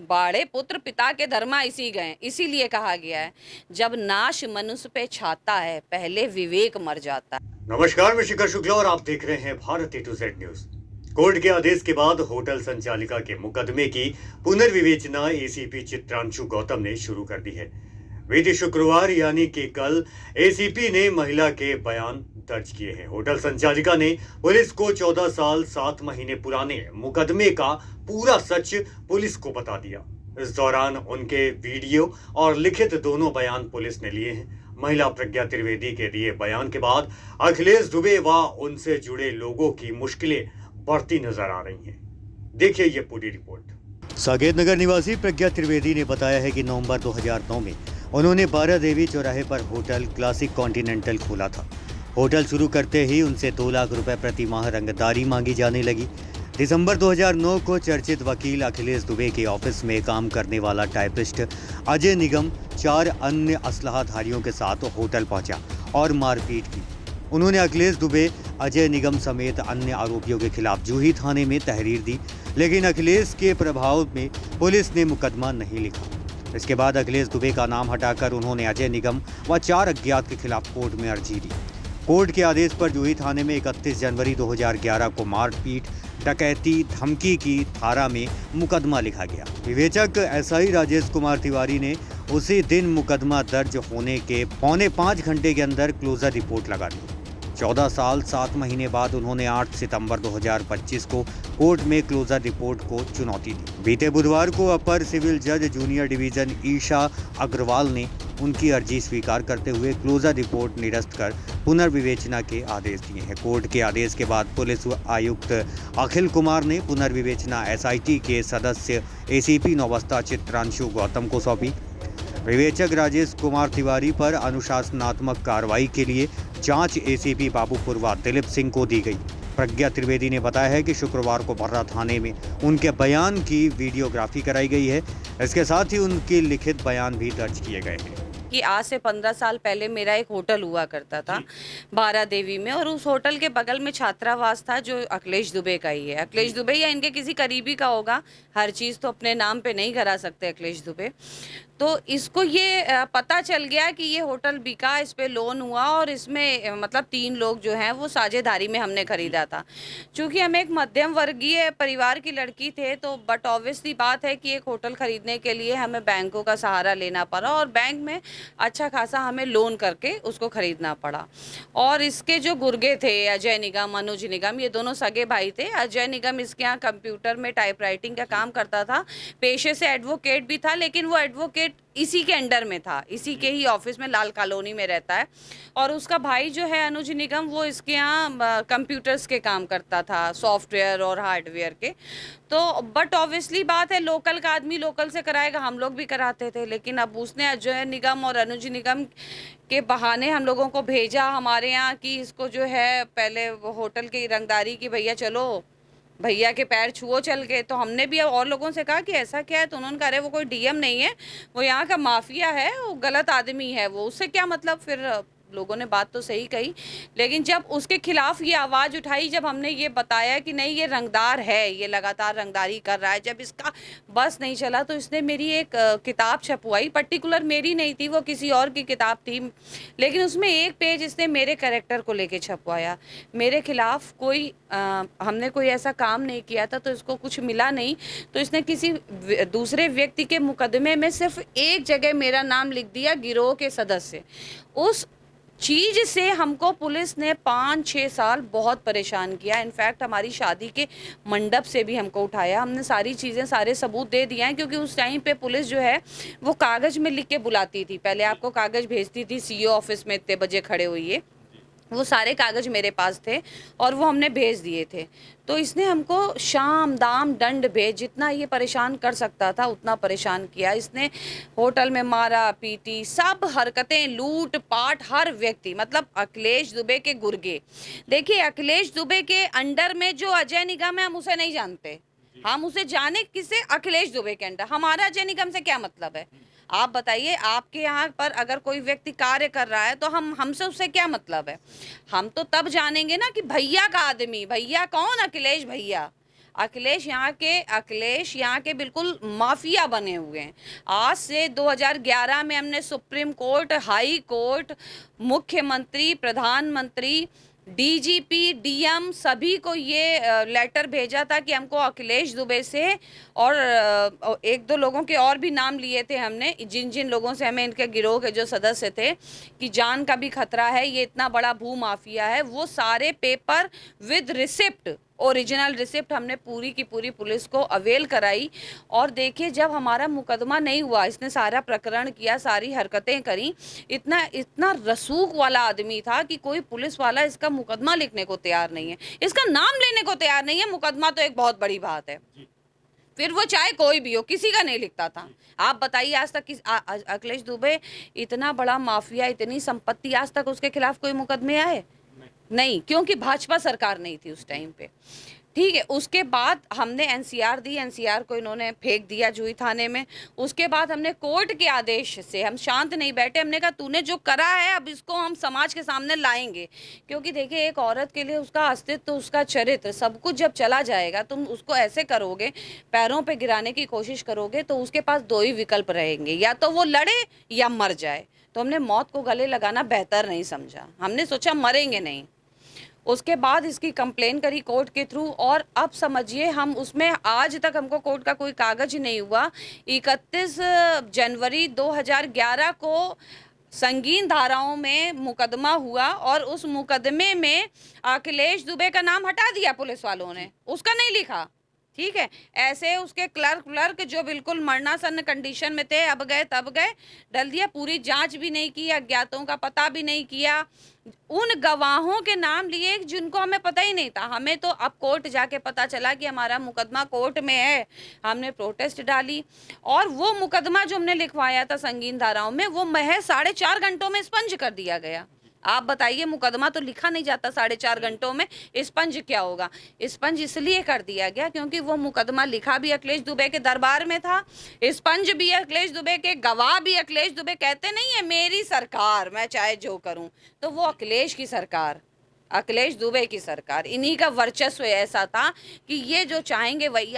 बाड़े पुत्र पिता के धर्मा इसी गए, इसीलिए कहा गया है जब नाश मनुष्य पे छाता है पहले विवेक मर जाता है। नमस्कार, मैं शिखर शुक्ला और आप देख रहे हैं भारत ए टू जेड न्यूज। कोर्ट के आदेश के बाद होटल संचालिका के मुकदमे की पुनर्विवेचना एसीपी चित्रांशु गौतम ने शुरू कर दी है। बीते शुक्रवार यानी कि कल एसीपी ने महिला के बयान दर्ज किए हैं। होटल संचालिका ने पुलिस को 14 साल 7 महीने पुराने मुकदमे का पूरा सच पुलिस को बता दिया। इस दौरान उनके वीडियो और लिखित दोनों बयान पुलिस ने लिए हैं। महिला प्रज्ञा त्रिवेदी के दिए बयान के बाद अखिलेश दुबे व उनसे जुड़े लोगों की मुश्किलें बढ़ती नजर आ रही हैं। देखिए ये पूरी रिपोर्ट। साकेत नगर निवासी प्रज्ञा त्रिवेदी ने बताया है कि नवंबर 2009 में उन्होंने 12 देवी चौराहे पर होटल क्लासिक कॉन्टिनेंटल खोला था। होटल शुरू करते ही उनसे 2 लाख रुपए प्रति माह रंगदारी मांगी जाने लगी। दिसंबर 2009 को चर्चित वकील अखिलेश दुबे के ऑफिस में काम करने वाला टाइपिस्ट अजय निगम 4 अन्य असलहाधारियों के साथ होटल पहुंचा और मारपीट की। उन्होंने अखिलेश दुबे, अजय निगम समेत अन्य आरोपियों के खिलाफ जूही थाने में तहरीर दी, लेकिन अखिलेश के प्रभाव में पुलिस ने मुकदमा नहीं लिखा। इसके बाद अखिलेश दुबे का नाम हटाकर उन्होंने अजय निगम व 4 अज्ञात के खिलाफ कोर्ट में अर्जी दी। कोर्ट के आदेश पर जूही थाने में 31 जनवरी 2011 को मारपीट, डकैती, धमकी की धारा में मुकदमा लिखा गया। विवेचक एसआई राजेश कुमार तिवारी ने उसी दिन मुकदमा दर्ज होने के 4.25 घंटे के अंदर क्लोजर रिपोर्ट लगा दी। 14 साल 7 महीने बाद उन्होंने 8 सितंबर 2025 को कोर्ट में क्लोजर रिपोर्ट को चुनौती दी। बीते बुधवार को अपर सिविल जज जूनियर डिवीजन ईशा अग्रवाल ने उनकी अर्जी स्वीकार करते हुए क्लोजर रिपोर्ट निरस्त कर पुनर्विवेचना के आदेश दिए हैं। कोर्ट के आदेश के बाद पुलिस आयुक्त अखिल कुमार ने पुनर्विवेचना एसआईटी के सदस्य एसीपी नौबस्ता चित्रांशु गौतम को सौंपी। विवेचक राजेश कुमार तिवारी पर अनुशासनात्मक कार्रवाई के लिए जांच एसीपी बाबूपुर व दिलीप सिंह को दी गई। प्रज्ञा त्रिवेदी ने बताया है कि शुक्रवार को भर्रा थाने में उनके बयान की वीडियोग्राफी कराई गई है। इसके साथ ही उनके लिखित बयान भी दर्ज किए गए हैं। कि आज से 15 साल पहले मेरा एक होटल हुआ करता था 12 देवी में, और उस होटल के बगल में छात्रावास था जो अखिलेश दुबे का ही है। अखिलेश दुबे या इनके किसी करीबी का होगा, हर चीज़ तो अपने नाम पे नहीं करा सकते अखिलेश दुबे। तो इसको ये पता चल गया कि ये होटल बिका, इस पे लोन हुआ और इसमें मतलब 3 लोग जो हैं वो साझेदारी में हमने खरीदा था। चूँकि हम एक मध्यम वर्गीय परिवार की लड़की थे, तो बट ऑब्वियसली बात है कि एक होटल खरीदने के लिए हमें बैंकों का सहारा लेना पड़ा और बैंक में अच्छा खासा हमें लोन करके उसको खरीदना पड़ा। और इसके जो गुर्गे थे अजय निगम, अनुज निगम, ये दोनों सगे भाई थे। अजय निगम इसके यहाँ कंप्यूटर में टाइपराइटिंग का काम करता था, पेशे से एडवोकेट भी था, लेकिन वो एडवोकेट इसी के अंडर में था, इसी के ही ऑफिस में लाल कॉलोनी में रहता है। और उसका भाई जो है अनुज निगम, वो इसके यहाँ कंप्यूटर्स के काम करता था, सॉफ्टवेयर और हार्डवेयर के। तो बट ऑब्वियसली बात है, लोकल का आदमी लोकल से कराएगा, हम लोग भी कराते थे। लेकिन अब उसने अजय निगम और अनुज निगम के बहाने हम लोगों को भेजा हमारे यहाँ कि इसको जो है पहले होटल की रंगदारी की, भैया चलो, भैया के पैर छुओ चल के। तो हमने भी और लोगों से कहा कि ऐसा क्या है, तो उन्होंने कहा अरे वो कोई डीएम नहीं है, वो यहाँ का माफिया है, वो गलत आदमी है, वो उससे क्या मतलब। फिर लोगों ने बात तो सही कही, लेकिन जब उसके खिलाफ ये आवाज़ उठाई, जब हमने ये बताया कि नहीं ये रंगदार है, ये लगातार रंगदारी कर रहा है, जब इसका बस नहीं चला तो इसने मेरी एक किताब छपवाई। पर्टिकुलर मेरी नहीं थी, वो किसी और की किताब थी, लेकिन उसमें एक पेज इसने मेरे कैरेक्टर को लेके छपवाया। मेरे खिलाफ कोई हमने कोई ऐसा काम नहीं किया था, तो इसको कुछ मिला नहीं, तो इसने किसी दूसरे व्यक्ति के मुकदमे में सिर्फ एक जगह मेरा नाम लिख दिया, गिरोह के सदस्य। उस चीज़ से हमको पुलिस ने 5-6 साल बहुत परेशान किया। इनफैक्ट हमारी शादी के मंडप से भी हमको उठाया। हमने सारी चीज़ें, सारे सबूत दे दिए हैं, क्योंकि उस टाइम पे पुलिस जो है वो कागज़ में लिख के बुलाती थी। पहले आपको कागज़ भेजती थी, सीईओ ऑफिस में इतने बजे खड़े होइए, वो सारे कागज़ मेरे पास थे और वो हमने भेज दिए थे। तो इसने हमको शाम दाम दंड भेज, जितना ये परेशान कर सकता था उतना परेशान किया। इसने होटल में मारा पीटी, सब हरकतें, लूट पाट, हर व्यक्ति, मतलब अखिलेश दुबे के गुर्गे। देखिए अखिलेश दुबे के अंडर में जो अजय निगम है, हम उसे नहीं जानते, हम उसे जाने किसे, अखिलेश दुबे के अंडर। हमारा अजय निगम से क्या मतलब है, आप बताइए। आपके यहाँ पर अगर कोई व्यक्ति कार्य कर रहा है तो हमसे उससे क्या मतलब है। हम तो तब जानेंगे ना कि भैया का आदमी, भैया कौन, अखिलेश भैया। अखिलेश यहाँ के बिल्कुल माफिया बने हुए हैं। आज से 2011 में हमने सुप्रीम कोर्ट, हाई कोर्ट, मुख्यमंत्री, प्रधानमंत्री, डीजीपी, डीएम सभी को ये लेटर भेजा था कि हमको अखिलेश दुबे से और एक दो लोगों के और भी नाम लिए थे हमने, जिन जिन लोगों से हमें इनके गिरोह के जो सदस्य थे कि जान का भी खतरा है, ये इतना बड़ा भू माफिया है, वो सारे paper with receipt, original receipt हमने पूरी की पूरी पुलिस को अवेल कराई। और देखिए जब हमारा मुकदमा नहीं हुआ, इसने सारा प्रकरण किया, सारी हरकतें करी, इतना इतना रसूख वाला आदमी था कि कोई पुलिस वाला इसका मुकदमा लिखने को तैयार नहीं है, इसका नाम लेने को तैयार नहीं है। मुकदमा तो एक बहुत बड़ी बात है, फिर वो चाहे कोई भी हो, किसी का नहीं लिखता था। आप बताइए आज तक अखिलेश दुबे इतना बड़ा माफिया, इतनी संपत्ति, आज तक उसके खिलाफ कोई मुकदमे आए नहीं, क्योंकि भाजपा सरकार नहीं थी उस टाइम पे। ठीक है, उसके बाद हमने एनसीआर दी, एनसीआर को इन्होंने फेंक दिया जूही थाने में। उसके बाद हमने कोर्ट के आदेश से हम शांत नहीं बैठे, हमने कहा तूने जो करा है अब इसको हम समाज के सामने लाएंगे। क्योंकि देखिए एक औरत के लिए उसका अस्तित्व, उसका चरित्र, सब कुछ जब चला जाएगा, तुम उसको ऐसे करोगे, पैरों पे गिराने की कोशिश करोगे, तो उसके पास दो ही विकल्प रहेंगे, या तो वो लड़े या मर जाए। तो हमने मौत को गले लगाना बेहतर नहीं समझा, हमने सोचा मरेंगे नहीं। उसके बाद इसकी कंप्लेन करी कोर्ट के थ्रू, और अब समझिए हम उसमें आज तक हमको कोर्ट का कोई कागज नहीं हुआ। 31 जनवरी 2011 को संगीन धाराओं में मुकदमा हुआ और उस मुकदमे में अखिलेश दुबे का नाम हटा दिया पुलिस वालों ने, उसका नहीं लिखा। ठीक है, ऐसे उसके क्लर्क जो बिल्कुल मरणासन्न कंडीशन में थे, अब गए तब गए, डल दिया। पूरी जांच भी नहीं की, अज्ञातों का पता भी नहीं किया, उन गवाहों के नाम लिए जिनको हमें पता ही नहीं था। हमें तो अब कोर्ट जाके पता चला कि हमारा मुकदमा कोर्ट में है, हमने प्रोटेस्ट डाली, और वो मुकदमा जो हमने लिखवाया था संगीन धाराओं में, वो महज 4.5 घंटों में स्पंज कर दिया गया। आप बताइए, मुकदमा तो लिखा नहीं जाता 4.5 घंटों में, स्पंज क्या होगा? स्पंज इसलिए कर दिया गया क्योंकि वो मुकदमा लिखा भी अखिलेश दुबे के दरबार में था, स्पंज भी अखिलेश दुबे के, गवाह भी अखिलेश दुबे। कहते नहीं है मेरी सरकार, मैं चाहे जो करूं, तो वो अखिलेश की सरकार, अखिलेश दुबे की सरकार, इन्हीं का वर्चस्व ऐसा था कि ये जो चाहेंगे वही।